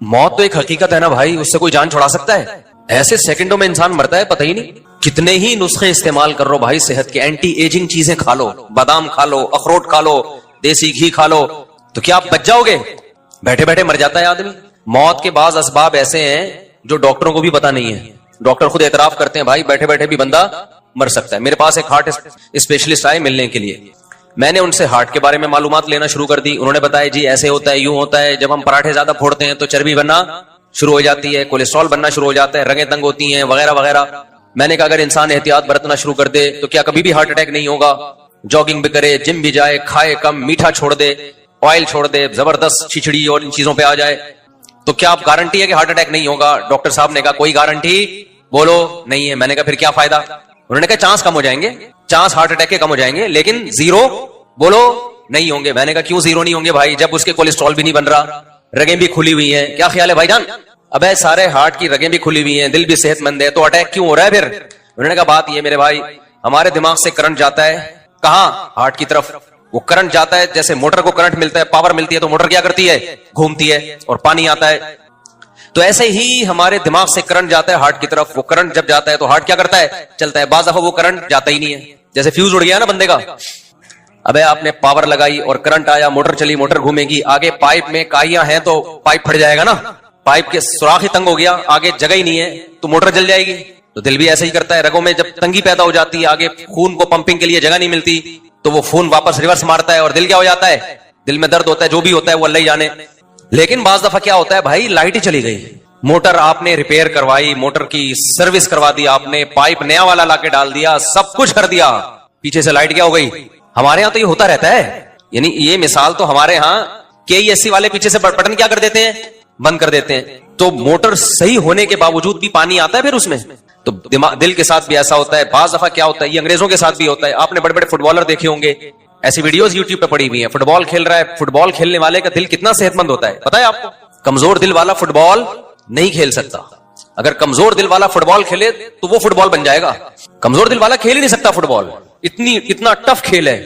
मौत तो एक हकीकत है ना भाई, उससे कोई जान छुड़ा सकता है? ऐसे सेकंडों में इंसान मरता है, पता ही नहीं। कितने ही नुस्खे इस्तेमाल कर लो भाई सेहत के, एंटी एजिंग चीजें खा लो, बादाम खा लो, अखरोट खा लो, देसी घी खा लो, तो क्या आप बच जाओगे? बैठे बैठे मर जाता है आदमी। मौत के बाज़ असबाब ऐसे हैं जो डॉक्टरों को भी पता नहीं है। डॉक्टर खुद एतराफ करते हैं भाई बैठे बैठे भी बंदा मर सकता है। मेरे पास एक हार्ट स्पेशलिस्ट आए मिलने के लिए, मैंने उनसे हार्ट के बारे में मालूमात लेना शुरू कर दी। उन्होंने बताया जी ऐसे होता है, यूं होता है, जब हम पराठे ज्यादा फोड़ते हैं तो चर्बी बनना शुरू हो जाती है, कोलेस्ट्रॉल बनना शुरू हो जाता है, रगें तंग होती हैं, वगैरह वगैरह। मैंने कहा अगर इंसान एहतियात बरतना शुरू कर दे तो क्या कभी भी हार्ट अटैक नहीं होगा? जॉगिंग भी करे, जिम भी जाए, खाए कम, मीठा छोड़ दे, ऑयल छोड़ दे, जबरदस्त खिचड़ी और इन चीजों पे आ जाए, तो क्या आप गारंटी है कि हार्ट अटैक नहीं होगा? डॉक्टर साहब ने कहा कोई गारंटी बोलो नहीं है। मैंने कहा फिर क्या फायदा? उन्होंने कहा चांस कम हो जाएंगे, चांस हार्ट अटैक के कम हो जाएंगे, लेकिन जीरो बोलो नहीं होंगे। मैंने कहा क्यों जीरो नहीं होंगे भाई, जब उसके कोलेस्ट्रॉल भी नहीं बन रहा, रगें भी खुली हुई हैं, क्या ख्याल है भाईजान? अबे सारे हार्ट की रगें भी खुली हुई हैं, दिल भी सेहतमंद है, तो अटैक क्यों हो रहा है फिर? उन्होंने कहा बात ये मेरे भाई, हमारे दिमाग से करंट जाता है कहां? हार्ट की तरफ। वो करंट जाता है, जैसे मोटर को करंट मिलता है, पावर मिलती है, तो मोटर क्या करती है? घूमती है और पानी आता है। तो ऐसे ही हमारे दिमाग से करंट जाता है हार्ट की तरफ। वो करंट जब जाता है तो हार्ट क्या करता है? चलता है। बाज़ दफा वो करंट जाता ही नहीं है, जैसे फ्यूज उड़ गया ना बंदे का। अबे आपने पावर लगाई और करंट आया, मोटर चली, मोटर घूमेगी, आगे पाइप में काइयां हैं तो पाइप फट जाएगा ना, पाइप के सुराख ही तंग हो गया, आगे जगह ही नहीं है तो मोटर जल जाएगी। तो दिल भी ऐसे ही करता है, रगों में जब तंगी पैदा हो जाती है, आगे खून को पंपिंग के लिए जगह नहीं मिलती, तो वो खून वापस रिवर्स मारता है और दिल क्या हो जाता है? दिल में दर्द होता है, जो भी होता है वो अल्लाह ही जाने। लेकिन बाज़ दफा क्या होता है भाई, लाइट ही चली गई, मोटर आपने रिपेयर करवाई, मोटर की सर्विस करवा दी आपने, पाइप नया वाला लाके डाल दिया, सब कुछ कर दिया, पीछे से लाइट क्या हो गई? हमारे यहां तो ये होता रहता है। यानी ये मिसाल तो हमारे यहां केईएससी वाले पीछे से बटन क्या कर देते हैं? बंद कर देते हैं। तो मोटर सही होने के बावजूद भी पानी आता है फिर उसमें। तो दिल के साथ भी ऐसा होता है। बाज़ दफा क्या होता है, ये अंग्रेजों के साथ भी होता है। आपने बड़े बड़े फुटबॉलर देखे होंगे, ऐसी वीडियोस यूट्यूब पे पड़ी हुई हैं, फुटबॉल खेल रहा है, फुटबॉल खेलने वाले का दिल कितना सेहतमंद होता है पता है आपको? कमजोर दिल वाला फुटबॉल नहीं खेल सकता। अगर कमजोर दिल वाला फुटबॉल खेले तो वो फुटबॉल बन जाएगा। कमजोर दिल वाला खेल ही नहीं सकता फुटबॉल, इतना टफ खेल है।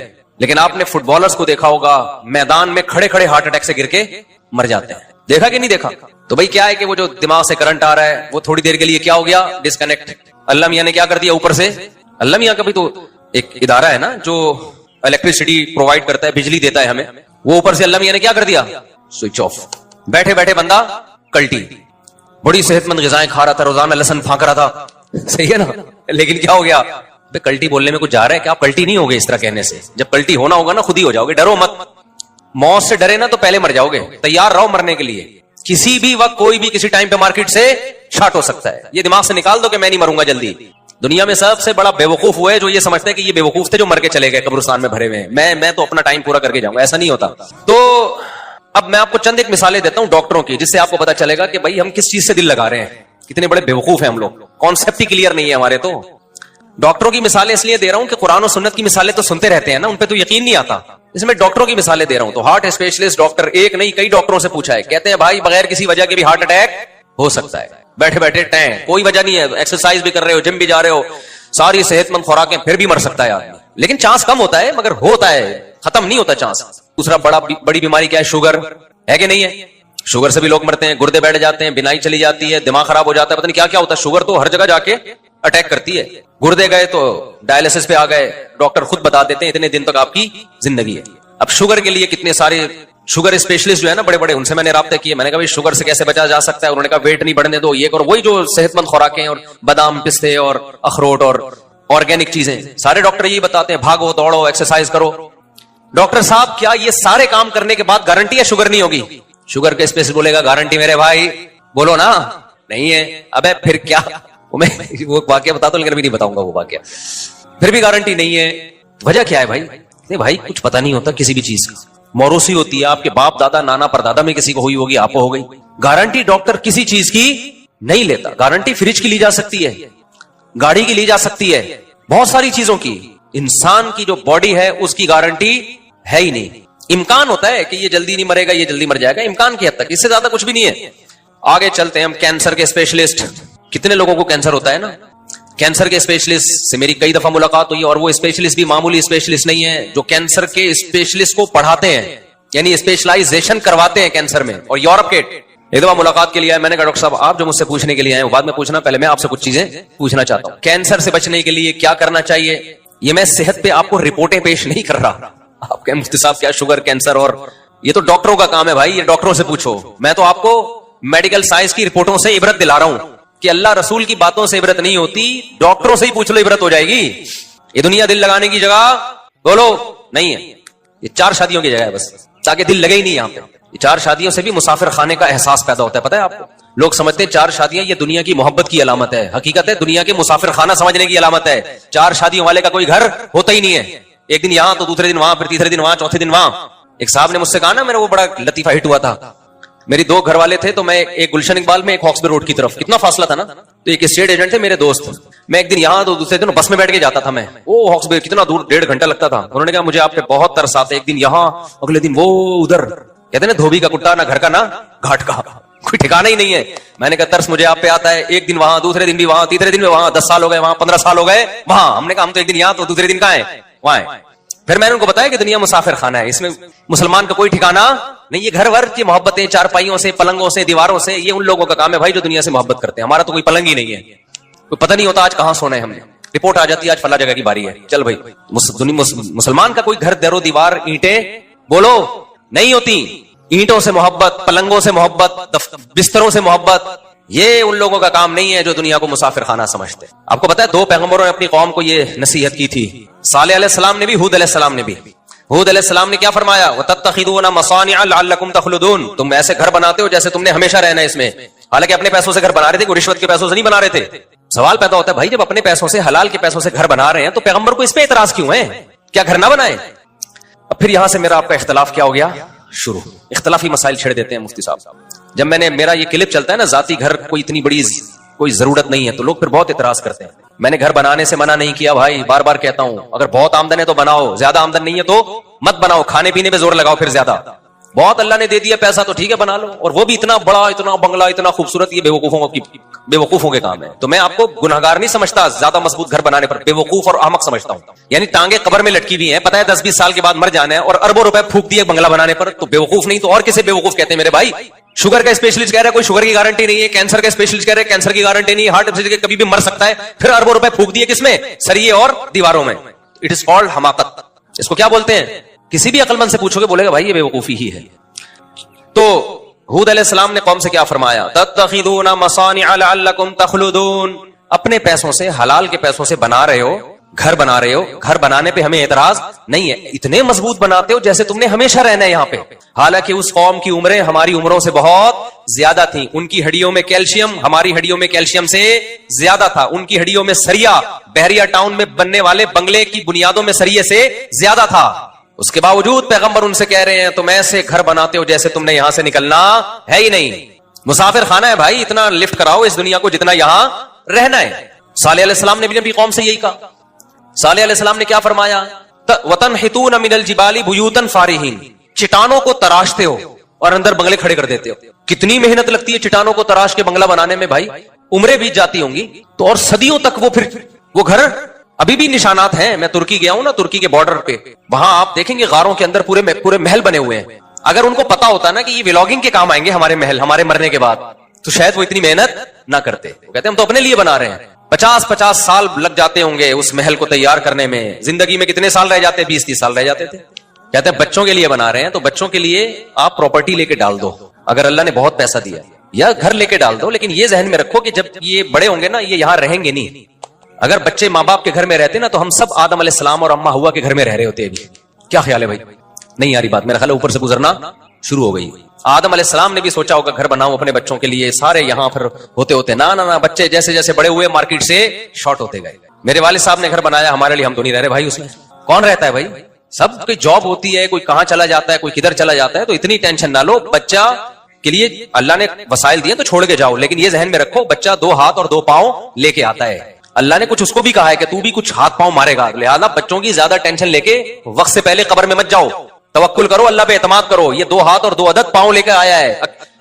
लेकिन आपने फुटबॉलर्स को देखा होगा, मैदान में खड़े खड़े हार्ट अटैक से गिर के मर जाते हैं। देखा कि नहीं देखा? तो भाई क्या है कि वो जो दिमाग से करंट आ रहा है वो थोड़ी देर के लिए क्या हो गया? डिस्कनेक्ट। अल्लाह मियां ने क्या कर दिया ऊपर से? अल्लाह मियां का भी तो एक इदारा है ना जो इलेक्ट्रिसिटी प्रोवाइड करता है, बिजली देता है हमें, वो ऊपर से अल्लाह मियां ने क्या कर दिया? Switch off. बैठे बैठे बंदा कल्टी, बड़ी सेहतमंद ग़िज़ाएं खा रहा था, रोजाना लहसुन फांक रहा था, सही है ना? लेकिन क्या हो गया? कल्टी बोलने में कुछ जा रहा है क्या? आप कल्टी नहीं होगे इस तरह कहने से। जब कल्टी होना होगा ना खुद ही हो जाओगे। डरो मत, मौत से डरे ना तो पहले मर जाओगे। तैयार रहो मरने के लिए, किसी भी वक्त कोई भी किसी टाइम पे मार्केट से शार्ट हो सकता है। ये दिमाग से निकाल दो कि मैं नहीं मरूंगा जल्दी। दुनिया में सबसे बड़ा बेवकूफ हुआ है जो ये समझते हैं कि ये बेवकूफ थे जो मर के चले गए कब्रिस्तान में भरे हुए, मैं तो अपना टाइम पूरा करके जाऊंगा। ऐसा नहीं होता। तो अब मैं आपको चंद एक मिसालें देता हूं डॉक्टरों की, जिससे आपको पता चलेगा कि भाई हम किस चीज से दिल लगा रहे हैं, कितने बड़े बेवकूफ हैं हम लोग। कॉन्सेप्ट ही क्लियर नहीं है हमारे। तो डॉक्टरों की मिसालें इसलिए दे रहा हूं कि कुरान और सुन्नत की मिसालें तो सुनते रहते हैं ना, उन पे तो यकीन नहीं आता, इसमें डॉक्टरों की मिसालें दे रहा हूं। तो हार्ट स्पेशलिस्ट डॉक्टर एक नहीं कई डॉक्टरों से पूछा है, कहते हैं भाई बगैर किसी वजह के भी हार्ट अटैक हो सकता है। बैठे बैठे टैं, कोई वजह नहीं है, एक्सरसाइज भी कर रहे हो, जिम भी जा रहे हो, सारी सेहतमंद खुराकें, फिर भी मर सकता है आदमी। लेकिन चांस कम होता है, मगर होता है, खत्म नहीं होता चांस। दूसरा बड़ी बीमारी क्या है? शुगर है कि नहीं है? शुगर से भी लोग मरते हैं, गुर्दे बैठ जाते हैं, बिनाई चली जाती है, दिमाग खराब हो जाता है, पता नहीं क्या क्या होता है। शुगर तो हर जगह जाके अटैक करती है। गुर्दे गए तो डायलिसिस पे आ गए, डॉक्टर खुद बता देते हैं इतने दिन तक आपकी जिंदगी है। अब शुगर के लिए कितने सारे शुगर स्पेशलिस्ट जो है ना बड़े बड़े, उनसे मैंने राब्ते किए। मैंने कहा भाई शुगर से कैसे बचा जा सकता है? उन्होंने कहा वेट नहीं बढ़ने दो, ये करो, वही जो सेहतमंद खुराकें और बादाम, पिस्ते और अखरोट और ऑर्गेनिक चीजें, सारे डॉक्टर यही बताते हैं, भागो दौड़ो, एक्सरसाइज करो। डॉक्टर साहब क्या ये सारे काम करने के बाद गारंटी है शुगर नहीं होगी? शुगर के स्पेशलिस्ट बोलेगा गारंटी मेरे भाई, बोलो ना नहीं है। अबे फिर क्या? वो वाकया बता दो, लेकिन अभी नहीं बताऊंगा वो वाकया। फिर भी गारंटी नहीं है। वजह क्या है भाई? नहीं भाई कुछ पता नहीं होता किसी भी चीज का। मौरूसी होती है, आपके बाप दादा नाना परदादा में किसी को हुई होगी, आपको हो गई। गारंटी डॉक्टर किसी चीज की नहीं लेता। गारंटी फ्रिज की ली जा सकती है, गाड़ी की ली जा सकती है, बहुत सारी चीजों की। इंसान की जो बॉडी है उसकी गारंटी है ही नहीं। इम्कान होता है कि ये जल्दी नहीं मरेगा, ये जल्दी मर जाएगा, इम्कान की हद तक, इससे ज्यादा कुछ भी नहीं है। आगे चलते हैं हम। कैंसर के स्पेशलिस्ट, कितने लोगों को कैंसर होता है ना? कैंसर के स्पेशलिस्ट से मेरी कई दफा मुलाकात हुई, और वो स्पेशलिस्ट भी मामूली स्पेशलिस्ट नहीं है, जो कैंसर के स्पेशलिस्ट को पढ़ाते हैं, यानी स्पेशलाइजेशन करवाते हैं कैंसर में। और ایک دفعہ ملاقات کے لیے آئے, میں نے کہا ڈاکٹر صاحب آپ جو مجھ سے پوچھنے کے لیے آئے وہ بعد میں پوچھنا, پہلے میں آپ سے کچھ چیزیں پوچھنا چاہتا ہوں. کینسر سے بچنے کے لیے کیا کرنا چاہیے, یہ میں صحت پہ آپ کو رپورٹیں پیش نہیں کر رہا. آپ کے مفتی صاحب کیا شوگر کینسر, اور یہ تو ڈاکٹروں کا کام ہے بھائی, یہ ڈاکٹروں سے پوچھو. میں تو آپ کو میڈیکل سائنس کی رپورٹوں سے عبرت دلا رہا ہوں کہ اللہ رسول کی باتوں سے عبرت نہیں ہوتی, ڈاکٹروں سے ہی پوچھ لو عبرت ہو جائے گی. یہ دنیا دل لگانے کی جگہ بولو نہیں ہے, یہ 4 شادیوں کی جگہ ہے بس, تاکہ دل لگے ہی نہیں یہاں پہ. یہ 4 شادیوں سے بھی مسافر خانے کا احساس پیدا ہوتا ہے, پتہ ہے آپ کو. لوگ سمجھتے ہیں 4 شادیاں یہ دنیا کی محبت کی علامت ہے, حقیقت ہے دنیا کے مسافر خانہ سمجھنے کی علامت ہے. 4 شادیوں والے کا کوئی گھر ہوتا ہی نہیں ہے, ایک دن یہاں تو دوسرے دن وہاں, پھر تیسرے دن وہاں, چوتھے دن وہاں. ایک صاحب نے مجھ سے کہا نا, میرا وہ بڑا لطیفہ ہٹ ہوا تھا. میری 2 گھر والے تھے, تو میں ایک گلشن اقبال میں, ایک ہاکسبے روڈ کی طرف, کتنا فاصلہ تھا نا. تو ایک اسٹیٹ ایجنٹ تھے میرے دوست, میں ایک دن یہاں تو دوسرے دن بس میں بیٹھ کے جاتا تھا. میں وہ ہاکسبے کتنا دور, 1.5 گھنٹہ لگتا تھا. انہوں نے کہا مجھے آپ پہ بہت ترس آتا ہے, ایک دن یہاں اگلے دن وہ ادھر. کہتے ہیں دھوبی کا کٹا, نہ گھر کا نہ گھاٹ کا, کوئی ٹھکانا ہی نہیں ہے. میں نے کہا ترس مجھے آپ پہ آتا ہے, ایک دن وہاں, دوسرے دن بھی وہاں, تیسرے دن بھی وہاں, 10 سال ہو گئے وہاں, 15 سال ہو گئے وہاں. ہم نے کہا ہم تو ایک دن یہاں تو دوسرے دن کہاں ہیں, وہاں ہیں. پھر میں نے ان کو بتایا کہ دنیا مسافر خانہ ہے, اس میں مسلمان کا کوئی ٹھکانا نہیں. یہ گھر ور کی محبتیں, چارپائیوں سے, پلنگوں سے, دیواروں سے, یہ ان لوگوں کا کام ہے بھائی جو دنیا سے محبت کرتے ہیں. ہمارا تو کوئی پلنگ ہی نہیں ہے, کوئی پتہ نہیں ہوتا آج کہاں سونا ہے. ہم نے رپورٹ آ جاتی ہے آج فلاں جگہ کی باری ہے, چل بھائی. مسلمان کا کوئی گھر, در و دیوار, اینٹیں بولو نہیں ہوتی. اینٹوں سے محبت, پلنگوں سے محبت, بستروں سے محبت, یہ ان لوگوں کا کام نہیں ہے جو دنیا کو مسافر خانہ سمجھتے. آپ کو پتا ہے 2 پیغمبروں نے اپنی قوم کو یہ نصیحت کی تھی, صالح علیہ السلام نے بھی, ہود علیہ السلام نے بھی. ہود علیہ السلام نے کیا فرمایا, وَتَتَّخِذُونَ مَصَانِعَ لَعَلَّكُمْ تَخْلُدُونَ, تم ایسے گھر بناتے ہو جیسے تم نے ہمیشہ رہنا ہے اس میں. حالانکہ اپنے پیسوں سے گھر بنا رہے تھے, کوئی رشوت کے پیسوں سے نہیں بنا رہے تھے. سوال پیدا ہوتا ہے بھائی جب اپنے پیسوں سے, حلال کے پیسوں سے گھر بنا رہے ہیں تو پیغمبر کو اس پہ اعتراض کیوں ہے, کیا گھر نہ بنائے. اب پھر یہاں سے میرا آپ کا اختلاف کیا ہو گیا شروع, اختلافی مسائل چھیڑ دیتے ہیں مفتی صاحب. جب میں نے, میرا یہ کلپ چلتا ہے نا, ذاتی گھر کوئی اتنی بڑی کوئی ضرورت نہیں ہے, تو لوگ پھر بہت اعتراض کرتے ہیں. میں نے گھر بنانے سے منع نہیں کیا بھائی, بار بار کہتا ہوں, اگر بہت آمدن ہے تو بناؤ, زیادہ آمدن نہیں ہے تو مت بناؤ. کھانے پینے پہ زور لگاؤ, پھر زیادہ بہت اللہ نے دے دیا پیسہ تو ٹھیک ہے بنا لو, اور وہ بھی اتنا بڑا, اتنا بنگلہ, اتنا خوبصورت, یہ بے وقوفوں کے کام ہے. تو میں آپ کو گنہگار نہیں سمجھتا زیادہ مضبوط گھر بنانے پر, بے وقوف اور احمق سمجھتا ہوں. یعنی ٹانگیں قبر میں لٹکی ہوئی ہیں, پتہ ہے 10-20 سال کے بعد مر جانا ہے, اور اربوں روپے پھونک دیے بنگلہ بنانے پر, تو بے وقوف نہیں تو اور کسے بے وقوف کہتے ہیں میرے بھائی. شوگر کا اسپیشلسٹ کہہ رہا ہے کوئی شوگر کی گارنٹی نہیں ہے, کینسر کا اسپیشلسٹ کہہ رہا ہے کینسر کی گارنٹی نہیں ہے, ہارٹ ڈیزیز کے کبھی بھی مر سکتا ہے, پھر اربوں روپے پھونک دیے کس میں, سریے اور دیواروں میں. اٹ از کالڈ حماقت. اس کو کیا بولتے ہیں, کسی بھی عقل مند سے پوچھو گے بولے گا بھائی یہ بے وقوفی ہی ہے. تو ہود علیہ السلام نے قوم سے کیا فرمایا, تتخذون مصانع لعلکم تخلدون, اپنے پیسوں سے, حلال کے پیسوں سے بنا رہے ہو, گھر بنا رہے ہو, گھر بنانے پہ ہمیں اعتراض نہیں ہے, اتنے مضبوط بناتے ہو جیسے تم نے ہمیشہ رہنا ہے یہاں پہ. حالانکہ اس قوم کی عمریں ہماری عمروں سے بہت زیادہ تھیں, ان کی ہڈیوں میں کیلشیم ہماری ہڈیوں میں کیلشیم سے زیادہ تھا, ان کی ہڈیوں میں سریا, بحریہ ٹاؤن میں بننے والے بنگلے کی بنیادوں میں سریے سے زیادہ تھا. اس کے باوجود پیغمبر ان سے کہہ رہے ہیں تم ایسے گھر بناتے ہو جیسے تم نے یہاں سے نکلنا ہے ہی نہیں. مسافر خانہ ہے بھائی, اتنا لفٹ کراؤ اس دنیا کو جتنا یہاں رہنا ہے. صالح علیہ السلام نے بھی نبی قوم سے یہی کہا. صالح علیہ السلام نے کیا فرمایا, وَتَنْحِتُونَ مِنَ الْجِبَالِ بُيُوتًا فَارِهِينَ, چٹانوں کو تراشتے ہو اور اندر بنگلے کھڑے کر دیتے ہو. کتنی محنت لگتی ہے چٹانوں کو تراش کے بنگلہ بنانے میں بھائی, عمریں بیت جاتی ہوں گی. تو اور صدیوں تک وہ پھر وہ گھر, ابھی بھی نشانات ہیں. میں ترکی گیا ہوں نا, ترکی کے بارڈر پہ, وہاں آپ دیکھیں گے غاروں کے اندر پورے محل بنے ہوئے ہیں. اگر ان کو پتا ہوتا نا کہ یہ ولاگنگ کے کام آئیں گے ہمارے محل ہمارے مرنے کے بعد, تو شاید وہ اتنی محنت نہ کرتے. وہ کہتے ہیں ہم تو اپنے لیے بنا رہے ہیں. 50 سال لگ جاتے ہوں گے اس محل کو تیار کرنے میں. زندگی میں کتنے سال رہ جاتے, 20-30 سال رہ جاتے تھے. کہتے ہیں بچوں کے لیے بنا رہے ہیں, تو بچوں کے لیے آپ پراپرٹی لے کے ڈال دو اگر اللہ نے بہت پیسہ دیا, یا گھر لے کے ڈال دو. لیکن یہ ذہن میں رکھو کہ جب یہ بڑے ہوں گے نا, یہ یہاں رہیں گے نہیں. اگر بچے ماں باپ کے گھر میں رہتے نا, تو ہم سب آدم علیہ السلام اور اما ہوا کے گھر میں رہ رہے ہوتے. ابھی کیا خیال ہے بھائی, نہیں آ رہی بات, میرا خیال ہے اوپر سے گزرنا شروع ہو گئی. آدم علیہ السلام نے بھی سوچا ہوگا گھر بناؤں اپنے بچوں کے لیے, سارے یہاں پھر ہوتے نہ بچے جیسے جیسے بڑے ہوئے مارکیٹ سے شارٹ ہوتے گئے. میرے والد صاحب نے گھر بنایا, ہمارے لیے, ہم تو نہیں رہ رہے بھائی. اس میں کون رہتا ہے بھائی, سب کی جاب ہوتی ہے, کوئی کہاں چلا جاتا ہے, کوئی کدھر چلا جاتا ہے. تو اتنی ٹینشن نہ لو, بچہ کے لیے اللہ نے وسائل دیے تو چھوڑ کے جاؤ, لیکن یہ ذہن میں رکھو بچہ 2 ہاتھ اور 2 پاؤں لے کے آتا ہے. اللہ نے کچھ اس کو بھی کہا ہے کہ تو بھی کچھ ہاتھ پاؤں مارے گا, لہذا بچوں کی زیادہ ٹینشن لے کے وقت سے پہلے قبر میں مت جاؤ. توکل کرو, اللہ پہ اعتماد کرو. یہ 2 ہاتھ اور 2 عدد پاؤں لے کے آیا ہے,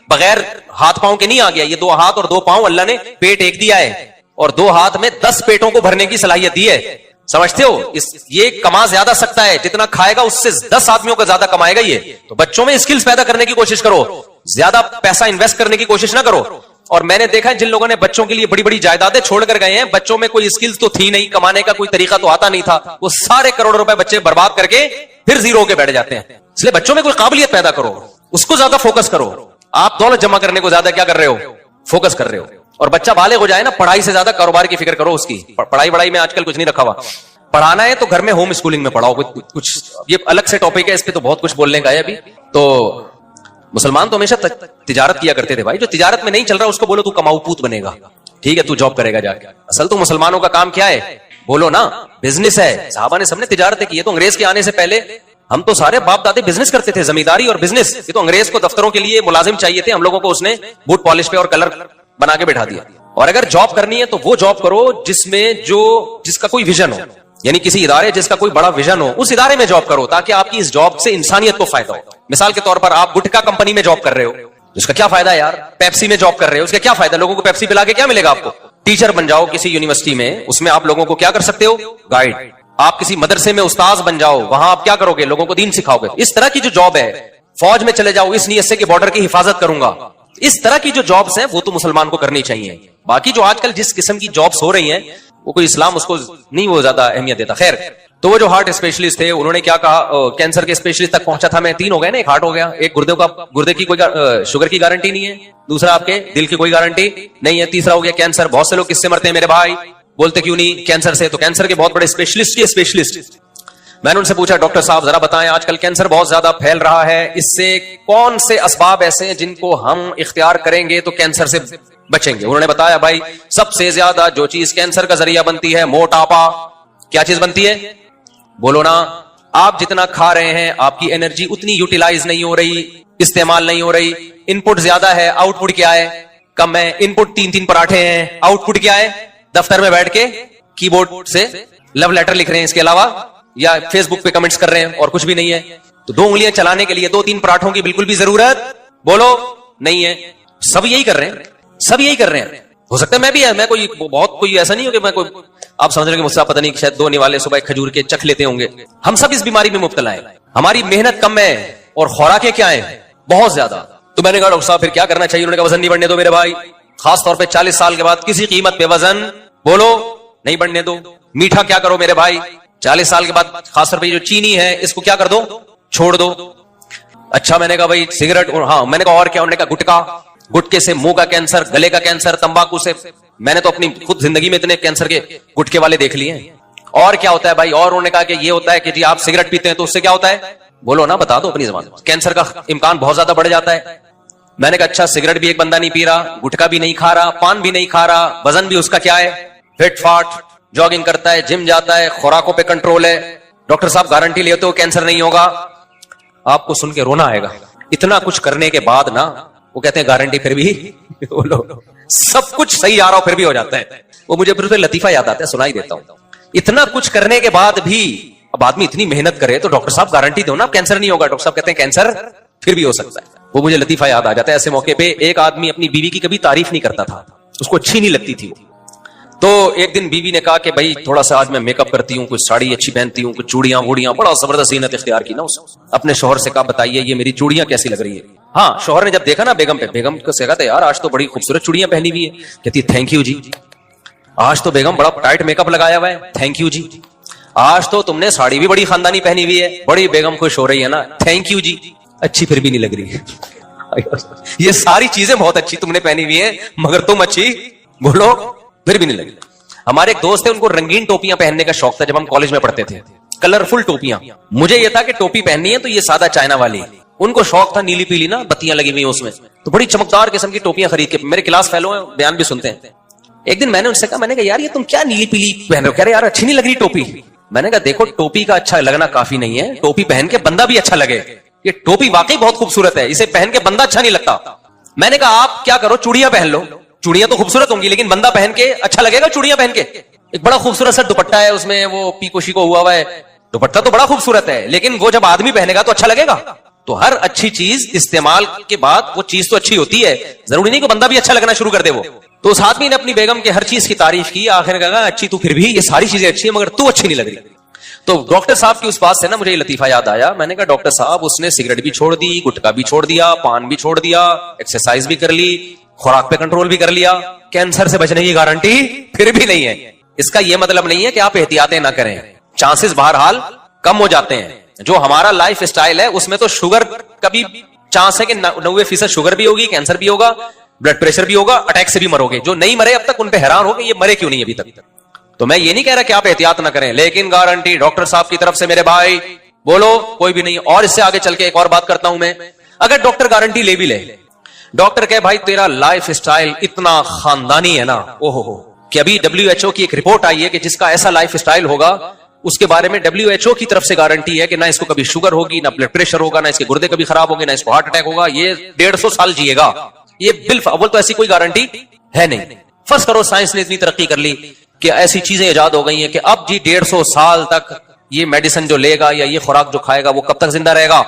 بغیر ہاتھ پاؤں کے نہیں آ گیا. یہ 2 ہاتھ اور 2 پاؤں اللہ نے پیٹ ایک دیا ہے, اور 2 ہاتھ میں 10 پیٹوں کو بھرنے کی صلاحیت دی ہے. سمجھتے ہو, یہ کما زیادہ سکتا ہے, جتنا کھائے گا اس سے 10 آدمیوں کا زیادہ کمائے گا. یہ تو بچوں میں اسکلز پیدا کرنے کی کوشش کرو. ज्यादा पैसा इन्वेस्ट करने की कोशिश ना करो। और मैंने देखा है जिन लोगों ने बच्चों के लिए बड़ी बड़ी जायदादें छोड़कर गए हैं, बच्चों में कोई स्किल्स तो थी नहीं, कमाने का कोई तरीका तो आता नहीं था, वो सारे करोड़ रुपए बच्चे बर्बाद करके फिर जीरो होके बैठ जाते हैं। इसलिए बच्चों में कोई काबिलियत पैदा करो, उसको ज्यादा फोकस करो। आप दौलत जमा करने को ज्यादा क्या कर रहे हो, फोकस कर रहे हो। और बच्चा बालिग हो जाए ना, पढ़ाई से ज्यादा कारोबार की फिक्र करो उसकी। पढ़ाई में आजकल कुछ नहीं रखा हुआ। पढ़ाना है तो घर में होम स्कूलिंग में पढ़ाओ कुछ, ये अलग से टॉपिक है, इस पे तो बहुत कुछ बोलने का है अभी। तो मुसलमान तो हमेशा तिजारत किया करते थे भाई। जो तिजारत में नहीं चल रहा उसको बोलो तू कमाऊ पूत बनेगा, ठीक है, तू जॉब करेगा जाके। असल तो मुसलमानों का काम क्या है, बोलो ना, बिजनेस है। साहबा ने सबने तिजारतें की है। तो अंग्रेज के आने से पहले हम तो सारे बाप दादे बिजनेस करते थे, जमींदारी और बिजनेस। ये तो अंग्रेज को दफ्तरों के लिए मुलाजिम चाहिए थे, हम लोगों को उसने बूट पॉलिश पे और कलर बना के बैठा दिया। और अगर जॉब करनी है तो वो जॉब करो जिसमें जिसका कोई विजन हो, यानी किसी इदारे जिसका कोई बड़ा विजन हो, उस इदारे में जॉब करो, ताकि आपकी इस जॉब से इंसानियत को फायदा हो। मिसाल के तौर पर आप गुटखा कंपनी में जॉब कर रहे हो, उसका क्या फायदा यार। पेप्सी में जॉब कर रहे हो, उसका क्या फायदा, लोगों को पेप्सी पिला के क्या मिलेगा आपको। टीचर बन जाओ किसी यूनिवर्सिटी में, उसमें आप लोगों को क्या कर सकते हो, गाइड। आप किसी मदरसे में उस्ताद बन जाओ, वहां आप क्या करोगे, लोगों को दीन सिखाओगे। इस तरह की जो जॉब है, फौज में चले जाओ इस नियत से कि बॉर्डर की हिफाजत करूंगा, इस तरह की जो जॉब्स हैं वो तो मुसलमान को करनी चाहिए। बाकी जो आजकल जिस किस्म की जॉब्स हो रही हैं, वो कोई इस्लाम उसको नहीं वो ज्यादा अहमियत देता। खैर, तो वो जो हार्ट स्पेशलिस्ट थे उन्होंने क्या कहा, कैंसर के स्पेशलिस्ट तक पहुंचा था मैं। 3 हो गए ना, एक हार्ट हो गया, एक गुर्दे की कोई शुगर की गारंटी नहीं है, दूसरा आपके दिल की कोई गारंटी नहीं है, तीसरा हो गया कैंसर। बहुत से लोग किससे मरते हैं मेरे भाई, बोलते क्यों नहीं, कैंसर से। तो कैंसर के बहुत बड़े स्पेशलिस्ट मैंने उनसे पूछा, डॉक्टर साहब जरा बताएं, आजकल कैंसर बहुत ज्यादा फैल रहा है, इससे कौन से असबाब ऐसे हैं जिनको हम इख्तियार करेंगे तो कैंसर से बचेंगे। उन्होंने बताया, भाई सबसे ज्यादा जो चीज कैंसर का जरिया बनती है, मोटापा। क्या चीज बनती है, बोलो ना। आप जितना खा रहे हैं आपकी एनर्जी उतनी यूटिलाइज नहीं हो रही, इस्तेमाल नहीं हो रही। इनपुट ज्यादा है, आउटपुट क्या है, कम है। इनपुट 3-3 पराठे हैं, आउटपुट क्या है, दफ्तर में बैठ के कीबोर्ड से लव लेटर लिख रहे हैं, इसके अलावा या फेसबुक पे कमेंट्स कर रहे हैं, और कुछ भी नहीं है। तो 2 उंगलियां चलाने के लिए 2-3 पराठों की बिल्कुल भी जरूरत, बोलो, नहीं है। सब यही कर रहे हैं, सब यही कर रहे हैं। हो सकता है मैं भी, मैं कोई बहुत कोई ऐसा नहीं हो कि मैं कोई, आप समझ रहे हो मुझसे पता नहीं शायद 2 निवाले सुबह खजूर के चख लेते होंगे। हम सब इस बीमारी में मुब्तला है। हमारी मेहनत कम है और खुराकें क्या है, बहुत ज्यादा। तो मैंने कहा, डॉक्टर साहब फिर क्या करना चाहिए। उन्होंने कहा, वजन नहीं बढ़ने दो मेरे भाई, खास तौर पे 40 साल के बाद किसी कीमत पे वजन, बोलो, नहीं बढ़ने दो। मीठा क्या करो मेरे भाई, 40 साल के बाद खासतौर पे जो चीनी है इसको क्या कर दो, छोड़ दो। अच्छा, मैंने कहा भाई सिगरेट, और हाँ मैंने कहा और क्या, उन्होंने कहा गुटखा, गुटके से मुंह का कैंसर, गले का कैंसर, तंबाकू से। मैंने तो अपनी खुद जिंदगी में इतने कैंसर के गुटके वाले देख लिए हैं। और क्या होता है भाई, और उन्होंने कहा कि ये होता है कि जी आप सिगरेट पीते हैं तो उससे क्या होता है, बोलो ना, बता दो अपनी जबान। कैंसर का इम्कान बहुत ज्यादा बढ़ जाता है। मैंने कहा अच्छा, सिगरेट भी एक बंदा नहीं पी रहा, गुटखा भी नहीं खा रहा, पान भी नहीं खा रहा, वजन भी उसका क्या है, फिट फाट, जॉगिंग करता है, जिम जाता है, खुराकों पे कंट्रोल है। डॉक्टर साहब गारंटी लेते हो कैंसर नहीं होगा। आपको सुन के रोना आएगा। इतना कुछ करने के बाद ना वो कहते हैं गारंटी, फिर भी बोलो सब कुछ सही आ रहा हो फिर भी हो जाता है। वो मुझे फिर लतीफा याद आता है, सुनाई देता हूं। इतना कुछ करने के बाद भी अब आदमी इतनी मेहनत करे तो डॉक्टर साहब गारंटी दो ना कैंसर नहीं होगा। डॉक्टर साहब कहते हैं कैंसर फिर भी हो सकता है। वो मुझे लतीफा याद आ जाता है। ऐसे मौके पे एक आदमी अपनी बीवी की कभी तारीफ नहीं करता था, उसको अच्छी नहीं लगती थी वो। तो एक दिन बीवी ने कहा कि भाई थोड़ा सा आज मैं मेकअप करती हूँ, कुछ साड़ी अच्छी पहनती हूँ, कुछ चूड़ियां वूड़ियां, बड़ा जबरदस्त जीनत इख्तियार की ना उसने। अपने शोहर से कहा बताइए ये मेरी चूड़ियां कैसी लग रही है। हाँ, शोहर ने जब देखा ना बेगम पे, बेगम को से कहा यार आज तो बड़ी खूबसूरत चूड़ियां पहनी हुई है। कहती थैंक यू जी। आज तो बेगम बड़ा टाइट मेकअप लगाया हुआ है, थैंक यू जी। आज तो तुमने साड़ी भी बड़ी खानदानी पहनी हुई है, बड़ी बेगम खुश हो रही है ना, थैंक यू जी। अच्छी फिर भी नहीं लग रही है। ये सारी चीजें बहुत अच्छी तुमने पहनी हुई है मगर तुम अच्छी, बोलो, फिर भी नहीं लगी। हमारे एक दोस्त थे, उनको रंगीन टोपियां पहनने का शौक था जब हम कॉलेज में पढ़ते थे, कलरफुल टोपियां। मुझे ये था कि टोपी पहननी है तो ये सादा चाइना वाली। उनको शौक था नीली पीली ना, बत्तियां लगी हुई उसमें, तो बड़ी चमकदार किस्म की टोपियां खरीद के। मेरे क्लास फेलो हैं, बयान भी सुनते हैं। एक दिन मैंने उनसे कहा, मैंने कहा यार ये तुम क्या नीली पीली पहन रहे हो। कह रहे यार अच्छी नहीं लग रही टोपी। मैंने कहा देखो टोपी का अच्छा लगना काफी नहीं है, टोपी पहन के बंदा भी अच्छा लगे। ये टोपी वाकई बहुत खूबसूरत है, इसे पहन के बंदा अच्छा नहीं लगता। मैंने कहा आप क्या करो, चूड़ियां पहन लो, चूड़ियां तो खूबसूरत होंगी लेकिन बंदा पहन के अच्छा लगेगा। चूड़ियां पहन के एक बड़ा खूबसूरत सा दुपट्टा है, उसमें वो पीको शीको हुआ है, दुपट्टा तो बड़ा खूबसूरत है लेकिन वो जब आदमी पहनेगा तो अच्छा लगेगा। तो हर अच्छी चीज इस्तेमाल के बाद वो चीज तो अच्छी होती है, जरूरी नहीं कि बंदा भी अच्छा लगना शुरू कर दे वो। तो उस आदमी ने अपनी बेगम के हर चीज की तारीफ की, आखिर कहा अच्छी तू फिर भी, ये सारी चीजें अच्छी है मगर तू अच्छी नहीं लग रही। तो डॉक्टर साहब की उस बात से ना मुझे ये लतीफा याद आया. मैंने कहा डॉक्टर साहब उसने सिगरेट भी छोड़ दी, गुटखा भी छोड़ दिया, पान भी छोड़ दिया, एक्सरसाइज भी कर ली, खुराक पे कंट्रोल भी कर लिया, कैंसर से बचने की गारंटी फिर भी नहीं है. इसका यह मतलब नहीं है कि आप एहतियातें ना करें, चांसेस बहरहाल कम हो जाते हैं. जो हमारा लाइफ स्टाइल है उसमें तो शुगर का भी चांस है कि 90% शुगर भी होगी, कैंसर भी होगा, ब्लड प्रेशर भी होगा, अटैक से भी मरोगे. जो नहीं मरे अब तक उन पे हैरान हो कि ये मरे क्यों नहीं अभी तक. तो मैं ये नहीं कह रहा कि आप एहतियात ना करें, लेकिन गारंटी डॉक्टर साहब की तरफ से मेरे भाई बोलो कोई भी नहीं. और इससे आगे चल के एक और बात करता हूं मैं. अगर डॉक्टर गारंटी ले भी ले, डॉक्टर कहे भाई तेरा लाइफ स्टाइल इतना खानदानी है ना, ओहो कि अभी WHO की एक रिपोर्ट आई है कि जिसका ऐसा लाइफ स्टाइल होगा उसके बारे में WHO की तरफ से गारंटी है कि ना इसको कभी शुगर होगी, ना ब्लड प्रेशर होगा, ना इसके गुर्दे कभी खराब होंगे, ना इसको हार्ट अटैक होगा, ये 150 साल जिएगा. ये अव्वल तो ऐसी कोई गारंटी है नहीं. फर्स्ट करो साइंस ने इतनी तरक्की कर ली कि ऐसी चीजें इजाद हो गई हैं कि अब जी 150 साल तक ये मेडिसिन जो लेगा या ये खुराक जो खाएगा वो कब तक जिंदा रहेगा,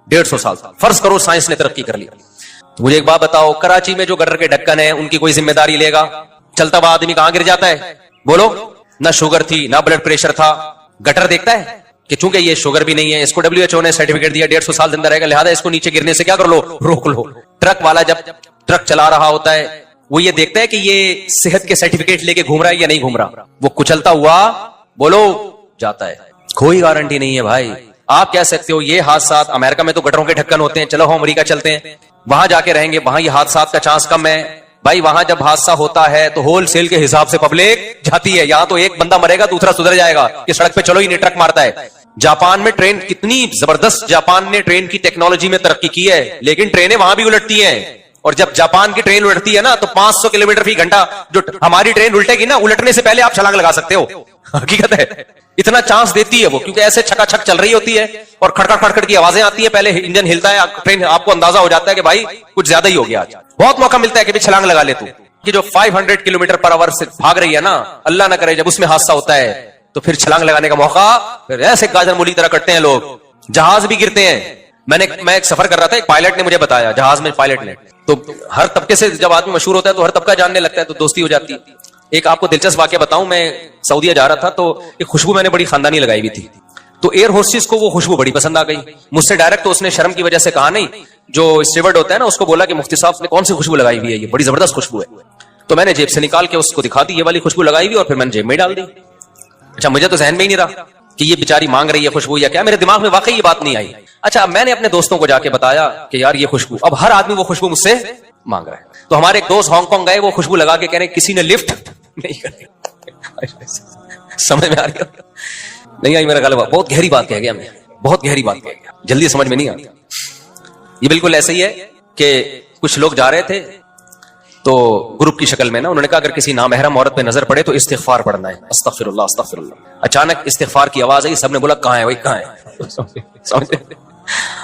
150 साल तक. फर्स्ट करो साइंस ने तरक्की कर ली. तो मुझे एक बात बताओ, कराची में जो गटर के ढक्कन है उनकी कोई जिम्मेदारी लेगा? चलता हुआ आदमी कहां गिर जाता है? बोलो. ना शुगर थी, ना ब्लड प्रेशर था, गटर देखता है कि चूंकि ये शुगर भी नहीं है, इसको WHO ने सर्टिफिकेट दिया 150 साल जिंदा रहेगा, लिहाजा इसको नीचे गिरने से क्या कर लो, रोक लो. ट्रक वाला जब ट्रक चला रहा होता है वो ये देखता है कि ये सेहत के सर्टिफिकेट लेके घूम रहा है या नहीं घूम रहा, वो कुचलता हुआ बोलो जाता है. कोई गारंटी नहीं है भाई. आप कह सकते हो ये हादसा, अमेरिका में तो गटरों के ढक्कन होते हैं, चलो हम अमेरिका चलते हैं, वहां जाके रहेंगे, वहां ये हादसा का चांस कम है. भाई वहां जब हादसा होता है तो होलसेल के हिसाब से पब्लिक जाती है. यहां तो एक बंदा मरेगा दूसरा सुधर जाएगा कि सड़क पे चलो ही नहीं, ट्रक मारता है. जापान में ट्रेन कितनी जबरदस्त, जापान ने ट्रेन की टेक्नोलॉजी में तरक्की की है, लेकिन ट्रेनें वहां भी उलटती हैं. और जब जापान की ट्रेन उलटती है ना तो 500 किलोमीटर फी घंटा जो हमारी ट्रेन उल्टेगी ना, उलटने से पहले आप छलांग लगा सकते हो. हकीकत है, इतना चांस देती है वो, क्योंकि ऐसे छकाछक चल रही होती है और खड़खड़ खड़खड़ की आवाजें आती है, पहले इंजन हिलता है, ट्रेन, आपको अंदाजा हो जाता है कि भाई कुछ ज्यादा ही हो गया आज. बहुत मौका मिलता है कि भी छलांग लगा ले तू. कि जो 500 किलोमीटर पर आवर से भाग रही है ना, अल्लाह ना करे जब उसमें हादसा होता है तो फिर छलांग लगाने का मौका फिर ऐसे गाजर मूली तरह करते हैं लोग. जहाज भी गिरते हैं. मैं एक सफर कर रहा था, एक पायलट ने मुझे बताया, जहाज में पायलट ने, तो हर तबके से जब आदमी मशहूर होता है तो हर तबका जानने लगता है, तो दोस्ती हो जाती है. एक आपको दिलचस्प वाकया बताऊं, मैं सऊदीया जा रहा था तो एक खुशबू मैंने बड़ी खानदानी लगाई हुई थी, तो एयर होस्टेस को वो खुशबू बड़ी पसंद आ गई. मुझसे डायरेक्ट तो उसने शर्म की वजह से कहा नहीं, जो स्टीवर्ड होता है ना उसको बोला कि मुफ्ती साहब ने कौन सी खुशबू लगाई हुई है, ये बड़ी जबरदस्त खुशबू है. तो मैंने जेब से निकाल के उसको दिखा दी, ये वाली खुशबू लगाई हुई, और फिर मैंने जेब में डाल दी. अच्छा, मुझे तो जहन में ही नहीं रहा कि ये बेचारी मांग रही है खुशबू या क्या, मेरे दिमाग में वाकई ये बात नहीं आई. अच्छा, मैंने अपने दोस्तों को जाके बताया कि यार ये खुशबू, अब हर आदमी वो खुशबू मुझसे मांग रहा है. तो हमारे एक दोस्त हांगकांग गए, वो खुशबू लगा के कह रहे किसी ने लिफ्ट नहीं करी. समझ में आ रही नहीं आई मेरा गलबा? बहुत गहरी बात कह गया मैं, बहुत गहरी बात कह गया, जल्दी समझ में नहीं आती. ये बिल्कुल ऐसे ही है कि कुछ लोग जा रहे थे तो ग्रुप की शक्ल में ना, उन्होंने कहा अगर किसी नामहरम औरत पे नजर पड़े तो इस्तिगफार पढ़ना है, अस्तगफिरुल्लाह अस्तगफिरुल्लाह. अचानक इस्तिगफार की आवाज आई, सबने बोला कहां है भाई, कहां है.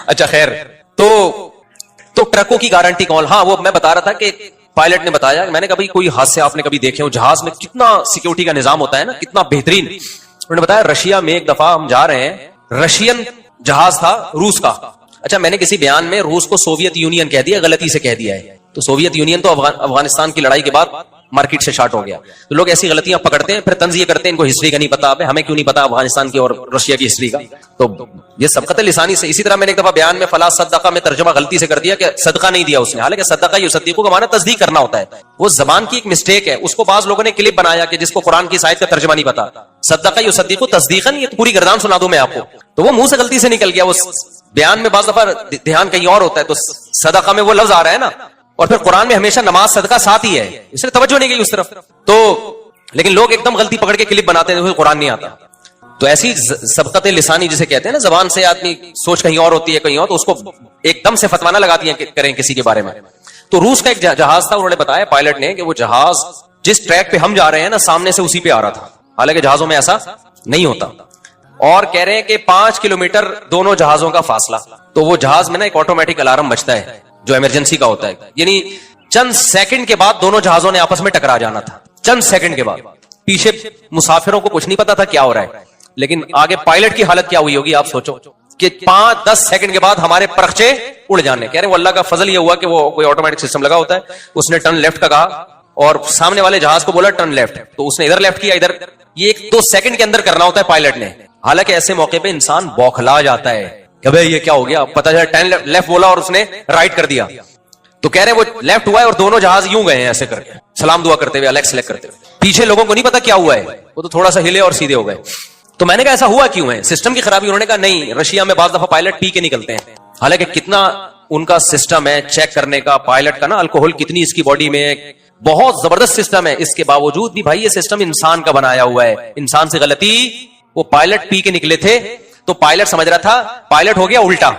अच्छा खैर, तो ट्रकों की गारंटी कौन? हाँ, वो मैं बता रहा था कि पायलट ने बताया, मैंने कहा भाई कोई हादसे आपने कभी देखे हो, जहाज में कितना सिक्योरिटी का निजाम होता है ना, कितना बेहतरीन. उन्होंने बताया रशिया में एक दफा हम जा रहे हैं, रशियन जहाज था रूस का. अच्छा, मैंने किसी बयान में रूस को सोवियत यूनियन कह दिया, गलती से कह दिया है. तो सोवियत यूनियन तो अफगानिस्तान की लड़ाई के बाद मार्केट से शार्ट हो गया. तो लोग ऐसी गलतियां पकड़ते हैं, फिर तंज़िए करते हैं, इनको हिस्ट्री का नहीं पता. हमें क्यों नहीं पता अफगानिस्तान की और रशिया की हिस्ट्री का? तो ये सबकत लिसानी से. इसी तरह मैंने एक दफा बयान में फला सदका में तर्जुमा गलती से कर दिया कि सदका नहीं दिया उसने, हालांकि सदका युसद्दिकु का माना तस्दीक करना होता है. वो जबान की एक मिस्टेक है, उसको बाज लोगों ने क्लिप बनाया कि जिसको कुरान की इस आयत का तर्जुमा नहीं पता. सदका युसद्दिकु तस्दीकन, ये तो पूरी गर्दान सुना दूं मैं आपको. तो वो मुंह से गलती से निकल गया. वो बयान में बाज दफा ध्यान कहीं और होता है, तो सदका में वो लफ्ज आ रहा है ना, और फिर कुरान में हमेशा नमाज सदका साथ ही है, इसलिए तवज्जो नहीं गई उस तरफ. तो लेकिन लोग एकदम गलती पकड़ के क्लिप बनाते हैं, कुरान नहीं आता. तो ऐसी सबकत लिसानी जिसे कहते हैं ना, जबान से आदमी सोच कहीं और होती है कहीं और, तो उसको एकदम से फतवाना लगाती है करें किसी के बारे में. तो रूस का एक जहाज था, उन्होंने बताया पायलट ने कि वो जहाज जिस ट्रैक पे हम जा रहे हैं ना, सामने से उसी पे आ रहा था. हालांकि जहाजों में ऐसा नहीं होता. और कह रहे हैं कि 5 किलोमीटर दोनों जहाजों का फासला. तो वो जहाज में ना एक ऑटोमेटिक अलार्म बजता है जो इमरजेंसी का होता है, यानी चंद सेकंड के बाद दोनों जहाजों ने आपस में टकरा जाना था. चंद सेकंड के बाद. पीछे मुसाफिरों को कुछ नहीं पता था क्या हो रहा है, लेकिन आगे पायलट की हालत क्या हुई होगी आप सोचो कि 5-10 सेकंड के बाद हमारे परखचे उड़ जाने. कह रहे वो अल्लाह का फजल ये हुआ कि वो कोई ऑटोमेटिक सिस्टम लगा होता है, उसने टर्न लेफ्ट का कहा اور سامنے والے جہاز کو بولا ٹرن لیفٹ, تو اس نے ادھر لیفٹ کیا, ادھر. یہ 1-2 سیکنڈ کے اندر کرنا ہوتا ہے پائلٹ نے. حالانکہ ایسے موقع پہ انسان بوکھلا جاتا ہے کہ بھائی یہ کیا ہو گیا, پتہ چلا ٹرن لیفٹ بولا اور اس نے رائٹ کر دیا. تو کہہ رہے وہ لیفٹ ہوا ہے اور دونوں جہاز یوں گئے ہیں ایسے کر کے, سلام دعا کرتے ہوئے, الیکس سلیکٹ کرتے ہوئے. پیچھے لوگوں کو نہیں پتا کیا ہوا ہے, وہ تو تھوڑا سا ہلے اور سیدھے ہو گئے. تو میں نے کہا ایسا ہوا کیوں ہے, سسٹم کی خرابی. انہوں نے کہا نہیں, رشیا میں بعض دفعہ پائلٹ پی کے نکلتے ہیں. حالانکہ کتنا ان کا سسٹم ہے چیک کرنے کا پائلٹ کا نا, الکوہول کتنی اس کی باڈی میں, بہت زبردست سسٹم ہے. اس کے باوجود بھی بھائی یہ سسٹم انسان کا بنایا ہوا ہے, انسان سے غلطی. وہ پائلٹ پی کے نکلے تھے تو پائلٹ سمجھ رہا تھا پائلٹ ہو گیا الٹا.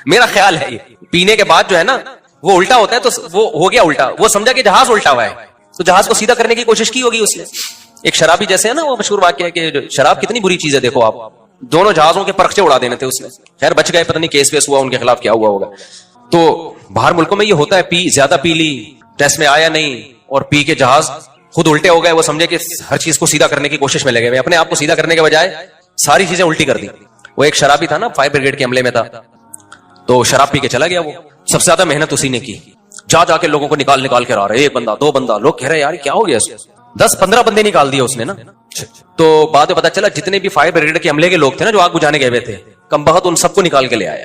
میرا خیال ہے یہ پینے کے بعد جو ہے نا وہ الٹا ہوتا ہے, تو وہ ہو گیا الٹا. وہ سمجھا کہ جہاز الٹا ہوا ہے, تو جہاز کو سیدھا کرنے کی کوشش کی ہوگی اس نے. ایک شرابی جیسے ہے نا, وہ مشہور واقعہ ہے کہ شراب کتنی بری چیز ہے. دیکھو آپ, دونوں جہازوں کے پرخچے اڑا دینے تھے اس نے. خیر بچ گئے, پتہ نہیں کیس ویس ہوا ان کے خلاف کیا ہوا ہوگا. تو باہر ملکوں میں یہ ہوتا ہے, زیادہ پی لی, ٹیسٹ میں آیا نہیں, اور پی کے جہاز خود الٹے ہو گئے. وہ سمجھے کہ ہر چیز کو سیدھا کرنے کی کوشش میں لگے ہوئے, اپنے آپ کو سیدھا کرنے کے بجائے ساری چیزیں الٹی کر دی. وہ ایک شرابی تھا نا, فائر بریگیڈ کے عملے میں تھا, تو شراب پی کے چلا گیا. وہ سب سے زیادہ محنت اسی نے کی, جا کے لوگوں کو نکال کے آ رہے, 1 بندہ 2 بندہ. لوگ کہہ رہے یار کیا ہو گیا, 10-15 بندے نکال دیے اس نے نا. تو بعد میں پتا چلا جتنے بھی فائر بریگیڈ کے عملے کے لوگ تھے نا جو آگ بجھانے گئے ہوئے تھے, کم بخت ان سب کو نکال کے لے آیا.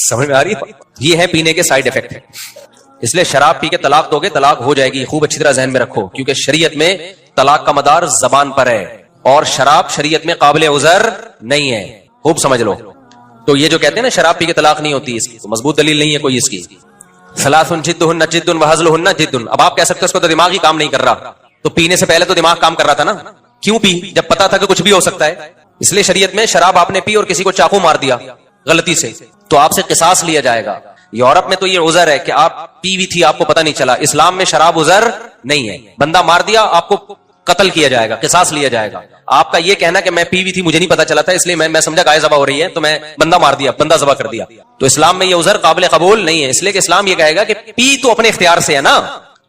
سمجھ میں آ رہی ہے, یہ ہے پینے کے سائیڈ افیکٹ. اس لیے شراب پی کے طلاق دو گے, طلاق ہو جائے گی. خوب اچھی طرح ذہن میں رکھو, کیونکہ شریعت میں طلاق کا مدار زبان پر ہے, اور شراب شریعت میں قابل عذر نہیں ہے. خوب سمجھ لو. تو یہ جو کہتے ہیں نا شراب پی کے طلاق نہیں ہوتی, اس کی مضبوط دلیل نہیں ہے کوئی اس کی. ثلاث جدہن جد وہزلہن جد. اب آپ کہہ سکتے ہو اس کو تو دماغ ہی کام نہیں کر رہا, تو پینے سے پہلے تو دماغ کام کر رہا تھا نا. کیوں پی, جب پتا تھا کہ کچھ بھی ہو سکتا ہے. اس لیے شریعت میں شراب آپ نے پی اور کسی کو چاقو مار دیا غلطی سے, تو آپ سے قصاص لیا جائے گا. یورپ میں تو یہ عذر ہے کہ آپ پی بھی تھی, آپ کو پتہ نہیں چلا. اسلام میں شراب عذر نہیں ہے. بندہ مار دیا, آپ کو قتل کیا جائے گا, قصاص لیا جائے گا. آپ کا یہ کہنا کہ میں پی بھی تھی, مجھے نہیں پتا چلا تھا, اس لیے میں سمجھا گائے ذبح ہو رہی ہے تو میں بندہ مار دیا, بندہ ذبح کر دیا, تو اسلام میں یہ عذر قابل قبول نہیں ہے. اس لیے کہ اسلام یہ کہے گا کہ پی تو اپنے اختیار سے ہے نا.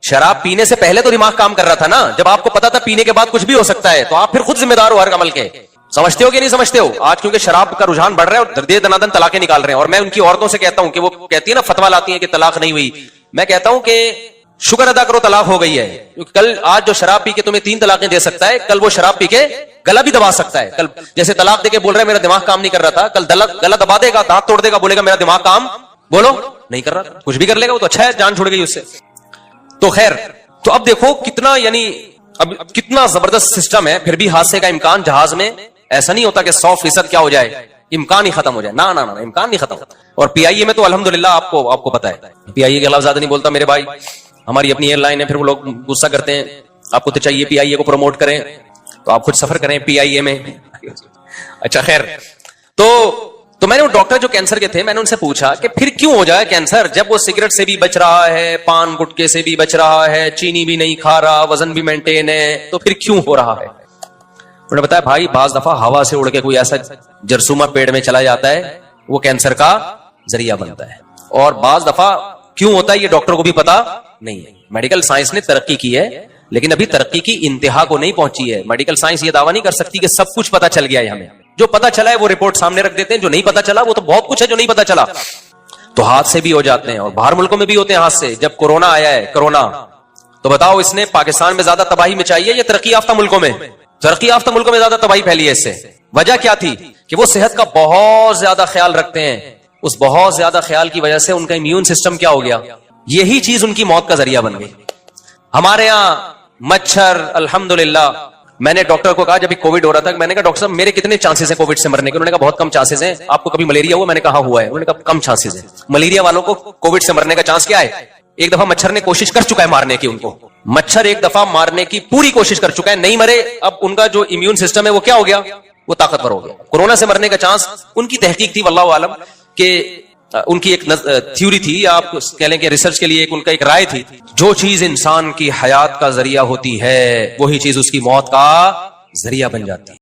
شراب پینے سے پہلے تو دماغ کام کر رہا تھا نا, جب آپ کو پتا تھا پینے کے بعد کچھ بھی ہو سکتا ہے, تو آپ پھر خود ذمہ دار ہو ہر عمل کے. سمجھتے ہو کہ نہیں سمجھتے ہو؟ آج کیونکہ شراب کا رجحان بڑھ رہا ہے اور دردے دنادن طلاقیں نکال رہے ہیں, اور میں ان کی عورتوں سے کہتا ہوں کہ وہ کہتی ہے نا فتوا لاتی ہیں کہ طلاق نہیں ہوئی, میں کہتا ہوں کہ شکر ادا کرو طلاق ہو گئی ہے. کل آج جو شراب پی کے تمہیں 3 طلاقیں دے سکتا ہے, کل وہ شراب پی کے گلا بھی دبا سکتا ہے. کل جیسے طلاق دے کے بول رہا ہے میرا دماغ کام نہیں کر رہا تھا, کل گلا دبا دے گا, دانت توڑ دے گا, بولے گا میرا دماغ کام بولو نہیں کر رہا تھا, کچھ بھی کر لے گا. وہ تو اچھا ہے, جان چھوڑ گئی اس سے. تو خیر, تو اب دیکھو کتنا, یعنی اب کتنا زبردست سسٹم ہے. پھر بھی حادثے کا امکان جہاز میں ایسا نہیں ہوتا کہ 100% کیا ہو جائے, امکان ہی ختم ہو جائے. نا امکان نہیں ختم. اور پی آئی اے میں تو الحمدللہ آپ کو پتا ہے, پی آئی اے کے خلاف زیادہ نہیں بولتا میرے بھائی, ہماری اپنی ایئر لائن ہے. پھر وہ لوگ غصہ کرتے ہیں, آپ کو تو چاہیے پی آئی اے کو پروموٹ کریں, تو آپ خود سفر کریں پی آئی اے میں. اچھا خیر, تو میں نے وہ ڈاکٹر جو کینسر کے تھے, میں نے ان سے پوچھا کہ پھر کیوں ہو جائے کینسر, جب وہ سگریٹ سے بھی بچ رہا ہے, پان گٹکے سے بھی بچ رہا ہے, چینی بھی نہیں کھا رہا, وزن بھی مینٹین ہے, تو پھر کیوں ہو رہا ہے؟ انہوں نے بتایا بھائی بعض دفعہ ہوا سے اڑ کے کوئی ایسا جرثومہ پیڑ میں چلا جاتا ہے, وہ کینسر کا ذریعہ بنتا ہے. اور بعض دفعہ کیوں ہوتا ہے یہ ڈاکٹر کو بھی پتا نہیں ہے. میڈیکل سائنس نے ترقی کی ہے, لیکن ابھی ترقی کی انتہا کو نہیں پہنچی ہے. میڈیکل سائنس یہ دعویٰ نہیں کر سکتی کہ سب کچھ پتا چل گیا ہے ہمیں. جو پتا چلا ہے وہ رپورٹ سامنے رکھ دیتے ہیں, جو نہیں پتا چلا وہ تو بہت کچھ ہے جو نہیں پتا چلا. تو حادثے بھی ہو جاتے ہیں, اور باہر ملکوں میں بھی ہوتے ہیں حادثے. جب کورونا آیا ہے, کورونا, تو بتاؤ اس نے پاکستان میں زیادہ تباہی مچائی ہے یا ترقی یافتہ ملکوں میں؟ ترقی یافتہ ملکوں میں زیادہ تباہی پھیلی ہے. اس سے وجہ کیا تھی کہ وہ صحت کا بہت زیادہ خیال رکھتے ہیں. اس بہت زیادہ خیال کی وجہ سے ان کا امیون سسٹم کیا ہو گیا, یہی چیز ان کی موت کا ذریعہ بن گئی. ہمارے ہاں مچھر, الحمدللہ. میں نے ڈاکٹر کو کہا جب کووڈ ہو رہا تھا, میں نے کہا ڈاکٹر صاحب میرے کتنے چانسز ہیں کووڈ سے مرنے کے؟ انہوں نے کہا بہت کم چانسز ہیں. آپ کو کبھی ملیریا ہوا؟ میں نے کہا ہوا ہے. انہوں نے کہا کم چانسز ہیں. ملیریا والوں کو کووڈ سے مرنے کا چانس کیا ہے؟ ایک دفعہ مچھر نے کوشش کر چکا ہے مارنے کی ان کو, مچھر ایک دفعہ مارنے کی پوری کوشش کر چکا ہے, نہیں مرے. اب ان کا جو امیون سسٹم ہے وہ کیا ہو گیا, وہ طاقتور ہو گیا. کورونا سے مرنے کا چانس ان کی تحقیق تھی واللہ عالم, کہ ان کی ایک تھیوری تھی, یا آپ کہہ لیں کہ ریسرچ کے لیے ان کا ایک رائے تھی, جو چیز انسان کی حیات کا ذریعہ ہوتی ہے وہی چیز اس کی موت کا ذریعہ بن جاتی ہے.